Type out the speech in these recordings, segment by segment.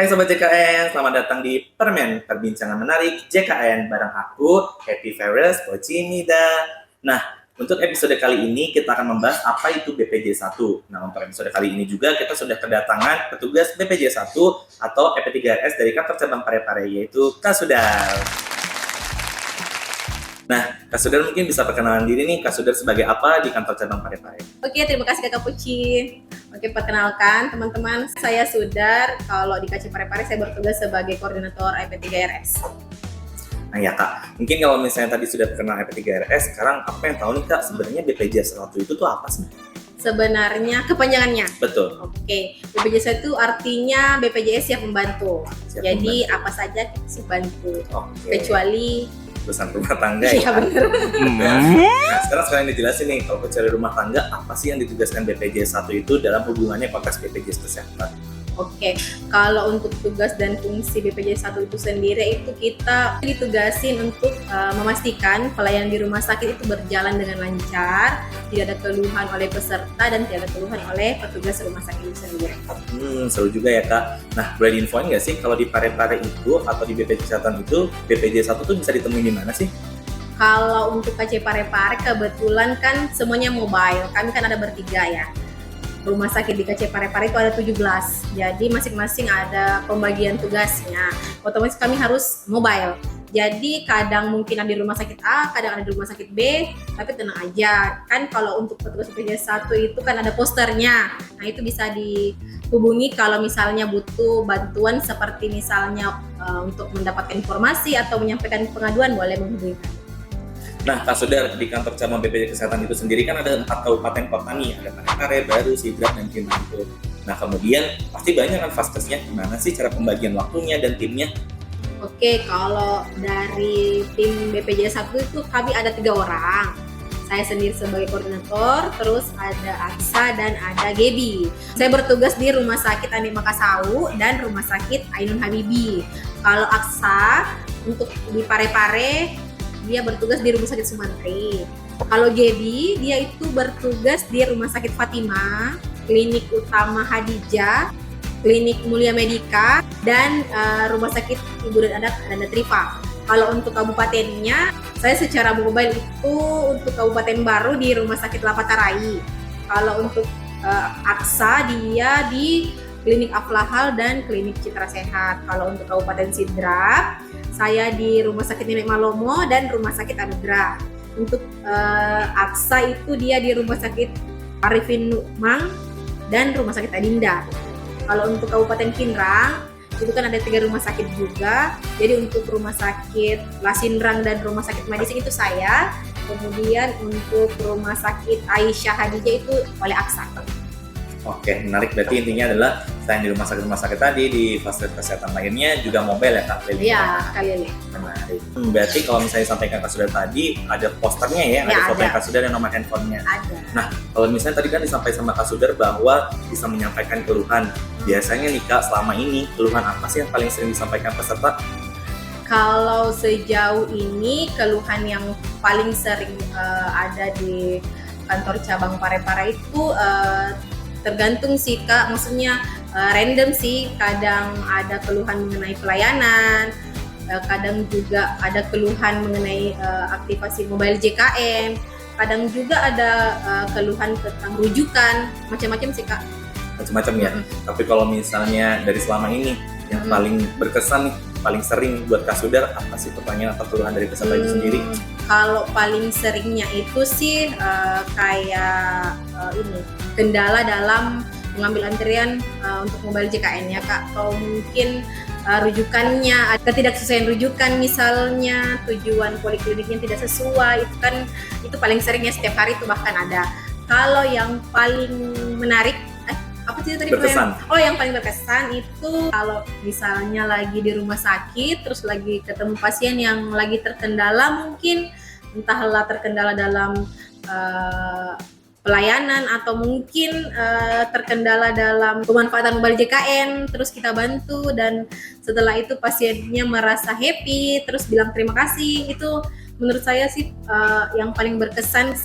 Hai Sobat JKN, selamat datang di Permen, perbincangan menarik JKN bareng aku, Happy Ferris Pocimida. Nah, untuk episode kali ini kita akan membahas apa itu BPJ1. Nah, untuk episode kali ini juga kita sudah kedatangan petugas BPJ1 atau EP3RS dari kantor cabang Parepare, yaitu Kak Sudar. Nah, Kak Sudar mungkin bisa perkenalan diri nih, Kak Sudar sebagai apa di kantor cabang Parepare? Oke, terima kasih Kakak Puci. Oke, perkenalkan teman-teman, saya Sudar. Kalau di KC Parepare saya bertugas sebagai koordinator EP3RS. Nah ya Kak, mungkin kalau misalnya tadi sudah terkenal EP3RS, sekarang apa yang tahu nih Kak, sebenarnya BPJ1 itu tuh apa sih? Sebenarnya kepanjangannya. Betul. Oke, BPJS itu artinya BPJS siap membantu. Jadi membantu. apa saja kita siap bantu. Oke. Kecuali urusan rumah tangga iya, ya. benar. Nah, sekarang dijelasin nih, kalau kecuali rumah tangga, apa sih yang ditugaskan BPJ1 itu dalam hubungannya konteks BPJS Kesehatan? Oke, kalau untuk tugas dan fungsi BPJS1 itu sendiri itu kita ditugasin untuk memastikan pelayanan di rumah sakit itu berjalan dengan lancar, tidak ada keluhan oleh peserta dan tidak ada keluhan oleh petugas rumah sakit itu sendiri. Seru juga ya Kak. Nah, boleh diinfoin nggak sih kalau di Parepare itu atau di BPJS Kesehatan itu BPJ1 tuh bisa ditemui di mana sih? Kalau untuk KC Parepare kebetulan kan semuanya mobile, kami kan ada bertiga ya. Rumah sakit di KC Parepare itu ada 17, jadi masing-masing ada pembagian tugasnya. Otomatis kami harus mobile. Jadi kadang mungkin ada di rumah sakit A, kadang ada di rumah sakit B, tapi tenang aja. Kan kalau untuk petugas BPJS1 itu kan ada posternya. Nah itu bisa dihubungi kalau misalnya butuh bantuan seperti misalnya untuk mendapatkan informasi atau menyampaikan pengaduan, boleh menghubungi kami. Nah, Kak Sudar, di kantor cabang BPJS Kesehatan itu sendiri kan ada 4 kabupaten kota nih, ada Parepare, Baru, Sidrap, dan Cimande. Nah, kemudian pasti banyak kan vaskesnya, gimana sih cara pembagian waktunya dan timnya? Oke, kalau dari tim BPJS1 itu kami ada 3 orang. Saya sendiri sebagai koordinator, terus ada Aksa dan ada Gebi. Saya bertugas di Rumah Sakit Andi Makassau dan Rumah Sakit Ainun Habibi. Kalau Aksa untuk di Parepare, dia bertugas di Rumah Sakit Sumantri. Kalau Gebi, dia itu bertugas di Rumah Sakit Fatima, Klinik Utama Hadijah, Klinik Mulia Medika, dan Rumah Sakit Ibu dan Anak Nanda Tripa. Kalau untuk kabupatennya, saya secara mobile itu untuk Kabupaten Baru di Rumah Sakit Lapatarai. Kalau untuk Aksa, dia di Klinik Aflahal dan Klinik Citra Sehat. Kalau untuk Kabupaten Sidrap, saya di Rumah Sakit Nenek Malomo dan Rumah Sakit Anugrah. Untuk Aksa itu dia di Rumah Sakit Arifin Nukmang dan Rumah Sakit Adinda. Kalau untuk Kabupaten Pinrang, itu kan ada 3 rumah sakit juga. Jadi untuk Rumah Sakit Lasinrang dan Rumah Sakit Madising itu saya. Kemudian untuk Rumah Sakit Aisyah Hadijah itu oleh Aksa. Oke, menarik. Berarti intinya adalah selain di rumah sakit tadi, di fasilitas kesehatan lainnya juga mobile ya Kak? Iya, kalian ya. Menarik. Berarti kalau misalnya sampaikan Kak Sudar tadi, ada posternya ya, ada foto Kak Sudar dan nomor handphonenya. Ada. Nah, kalau misalnya tadi kan disampaikan sama Kak Sudar bahwa bisa menyampaikan keluhan. Biasanya nih Kak, selama ini keluhan apa sih yang paling sering disampaikan peserta? Kalau sejauh ini keluhan yang paling sering ada di kantor cabang Parepare itu tergantung sih Kak, maksudnya random sih. Kadang ada keluhan mengenai pelayanan, kadang juga ada keluhan mengenai aktivasi mobile JKN, kadang juga ada keluhan tentang rujukan, macam-macam sih Kak. Macam-macam ya. Tapi kalau misalnya dari selama ini yang paling berkesan nih, paling sering buat Kak Sudar apa sih pertanyaan atau keluhan dari peserta itu sendiri? Kalau paling seringnya itu sih kayak ini kendala dalam mengambil antrian untuk mobile JKN ya Kak, atau mungkin rujukannya, ketidaksesuaian rujukan misalnya, tujuan polikliniknya tidak sesuai, itu paling seringnya setiap hari itu bahkan ada. Kalau yang paling menarik apa sih tadi berkesan? Yang paling berkesan itu kalau misalnya lagi di rumah sakit terus lagi ketemu pasien yang lagi terkendala, mungkin entahlah terkendala dalam pelayanan atau mungkin terkendala dalam pemanfaatan mobile JKN, terus kita bantu dan setelah itu pasiennya merasa happy terus bilang terima kasih, itu menurut saya sih yang paling berkesan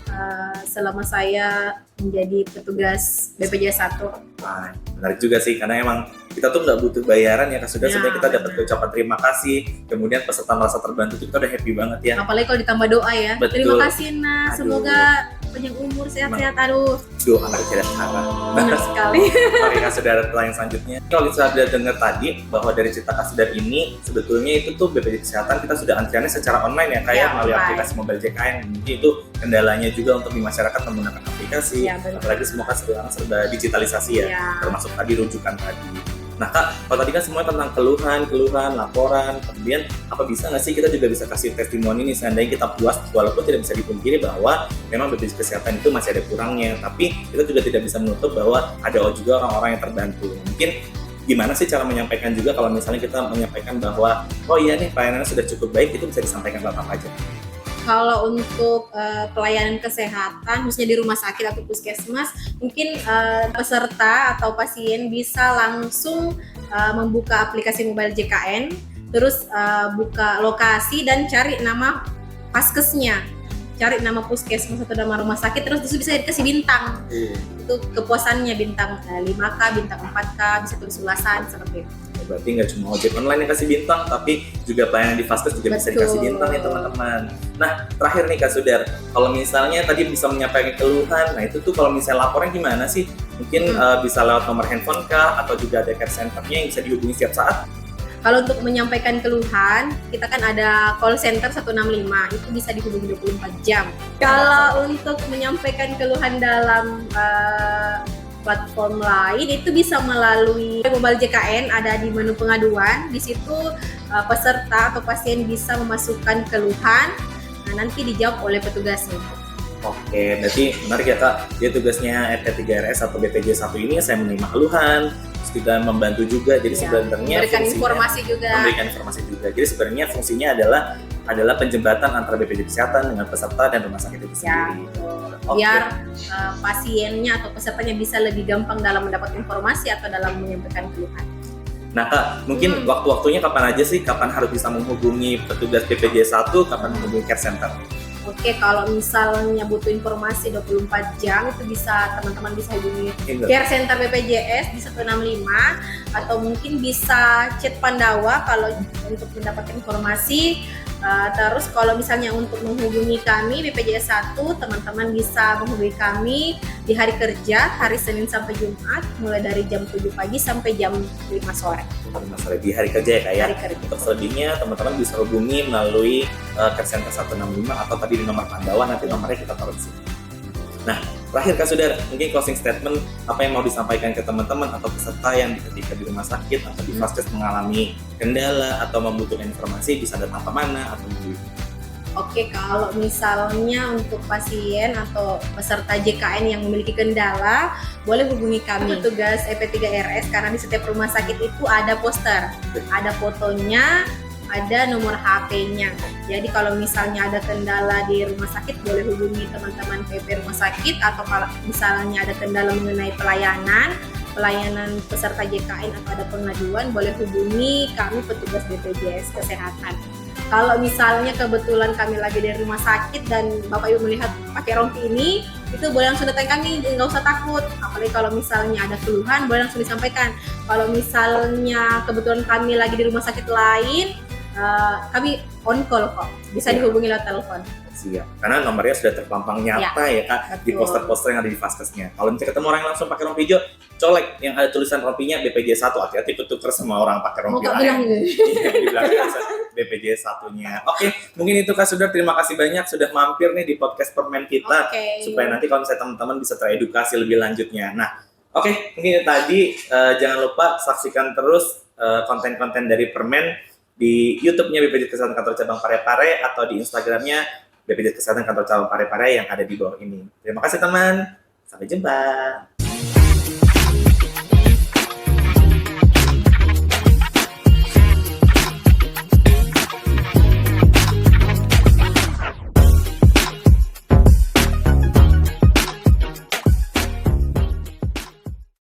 selama saya menjadi petugas BPJS 1. Nah, menarik juga sih, karena emang kita tuh nggak butuh bayaran ya, sudah sebenarnya kita dapat ucapan terima kasih, kemudian peserta merasa terbantu, itu kita udah happy banget ya. Apalagi kalau ditambah doa ya. Betul. Terima kasih Nah, Aduh. semoga panjang umur, sehat-sehat. Aduh, Doa nggak tidak salah. benar sekali. Oke Kak Sudar, pertanyaan selanjutnya. Kalau kita sudah dengar tadi bahwa dari cerita Kak Sudar ini sebetulnya itu tuh BPJS Kesehatan kita sudah antriannya secara online ya, kayak melalui online. aplikasi mobile JKN. Mungkin itu kendalanya juga untuk di masyarakat menggunakan aplikasi. Ya, benar. Apalagi semua kan sekarang serba digitalisasi ya, Ya. termasuk tadi rujukan tadi. Nah Kak, kalau tadi kan semuanya tentang keluhan, laporan, kemudian apa bisa nggak sih kita juga bisa kasih testimoni nih seandainya kita puas, walaupun tidak bisa dipungkiri bahwa memang BPJS Kesehatan itu masih ada kurangnya, tapi kita juga tidak bisa menutup bahwa ada juga orang-orang yang terbantu. Mungkin gimana sih cara menyampaikan juga kalau misalnya kita menyampaikan bahwa oh iya nih pelayanannya sudah cukup baik, itu bisa disampaikan lewat apa aja? Kalau untuk pelayanan kesehatan, khususnya di rumah sakit atau puskesmas, mungkin peserta atau pasien bisa langsung membuka aplikasi mobile JKN, terus buka lokasi dan cari nama paskesnya, cari nama puskesmas atau nama rumah sakit, terus itu bisa dikasih bintang. Itu kepuasannya bintang 5K, bintang 4K, bisa tulis ulasan seperti itu. Berarti nggak cuma ojek online yang kasih bintang, tapi juga pelayanan di Vaskes juga bisa Betul. dikasih bintang ya teman-teman. Nah, terakhir nih Kak Sudar, kalau misalnya tadi bisa menyampaikan keluhan, nah itu tuh kalau misalnya laporan gimana sih? Mungkin bisa lewat nomor handphone kah, atau juga ada care center-nya yang bisa dihubungi setiap saat? Kalau untuk menyampaikan keluhan, kita kan ada call center 165, itu bisa dihubungi 24 jam. Kalau untuk menyampaikan keluhan dalam platform lain, itu bisa melalui mobile JKN, ada di menu pengaduan. Di situ peserta atau pasien bisa memasukkan keluhan, nah nanti dijawab oleh petugasnya. Oke, berarti menarik ya Kak. Dia tugasnya RT3RS atau BPJS 1 ini saya menerima keluhan, terus kita membantu juga. Jadi Ya, sebenarnya memberikan fungsinya- informasi juga. memberikan informasi juga. Jadi sebenarnya fungsinya adalah penjembatan antara BPJS Kesehatan dengan peserta dan rumah sakit itu Ya, sendiri. betul. Oke. Biar pasiennya atau pesertanya bisa lebih gampang dalam mendapat informasi atau dalam menyampaikan keluhan. Nah Kak, mungkin waktu-waktunya kapan aja sih? Kapan harus bisa menghubungi petugas BPJS 1, kapan menghubungi care center? Oke, kalau misalnya butuh informasi 24 jam, itu bisa teman-teman bisa hubungi Mungkin nggak? Care Center BPJS di 165, atau mungkin bisa chat Pandawa kalau untuk mendapatkan informasi. Terus kalau misalnya untuk menghubungi kami BPJS 1, teman-teman bisa menghubungi kami di hari kerja, hari Senin sampai Jumat, mulai dari jam 7 pagi sampai jam 5 sore. Masalah di hari kerja ya Kak ya? Hari kerja. Untuk selebihnya teman-teman bisa hubungi melalui care center 165 atau tadi di nomor Pandawa, nanti nomornya kita taruh di sini. Nah, terakhir Kak Sudar, mungkin closing statement apa yang mau disampaikan ke teman-teman atau peserta yang ketika di rumah sakit atau di Vaskes mengalami kendala atau membutuhkan informasi bisa datang ke mana atau di. Oke, kalau misalnya untuk pasien atau peserta JKN yang memiliki kendala, boleh hubungi kami petugas EP3RS, karena di setiap rumah sakit itu ada poster, ada fotonya, ada nomor HP-nya. Jadi kalau misalnya ada kendala di rumah sakit, boleh hubungi teman-teman PP rumah sakit, atau kalau misalnya ada kendala mengenai pelayanan peserta JKN atau ada pengaduan, boleh hubungi kami petugas BPJS Kesehatan. Kalau misalnya kebetulan kami lagi dari rumah sakit dan Bapak Ibu melihat pakai rompi ini, itu boleh langsung datang kami, nggak usah takut. Apalagi kalau misalnya ada keluhan, boleh langsung disampaikan. Kalau misalnya kebetulan kami lagi di rumah sakit lain, kami on call kok, bisa dihubungi lewat telepon. Siap. Karena nomornya sudah terpampang nyata ya Kak, di betul. poster-poster yang ada di Vaskesnya. Kalau misalnya ketemu orang yang langsung pakai rompi hijau, colek yang ada tulisan rompinya BPJS 1, hati-hati tuker sama orang pakai rompi Mau lain. bilang Di belakang BPJS 1-nya. Oke, mungkin itu Kak Sudar, terima kasih banyak sudah mampir nih di podcast Permen kita. Oke. Supaya nanti kalau misalnya teman-teman bisa teredukasi lebih lanjutnya. Nah, oke, mungkin tadi jangan lupa saksikan terus konten-konten dari Permen di YouTube-nya BPJS Kesehatan Kantor Cabang Parepare atau di Instagram-nya BPJS Kesehatan Kantor Cabang Parepare yang ada di bawah ini. Terima kasih teman, sampai jumpa.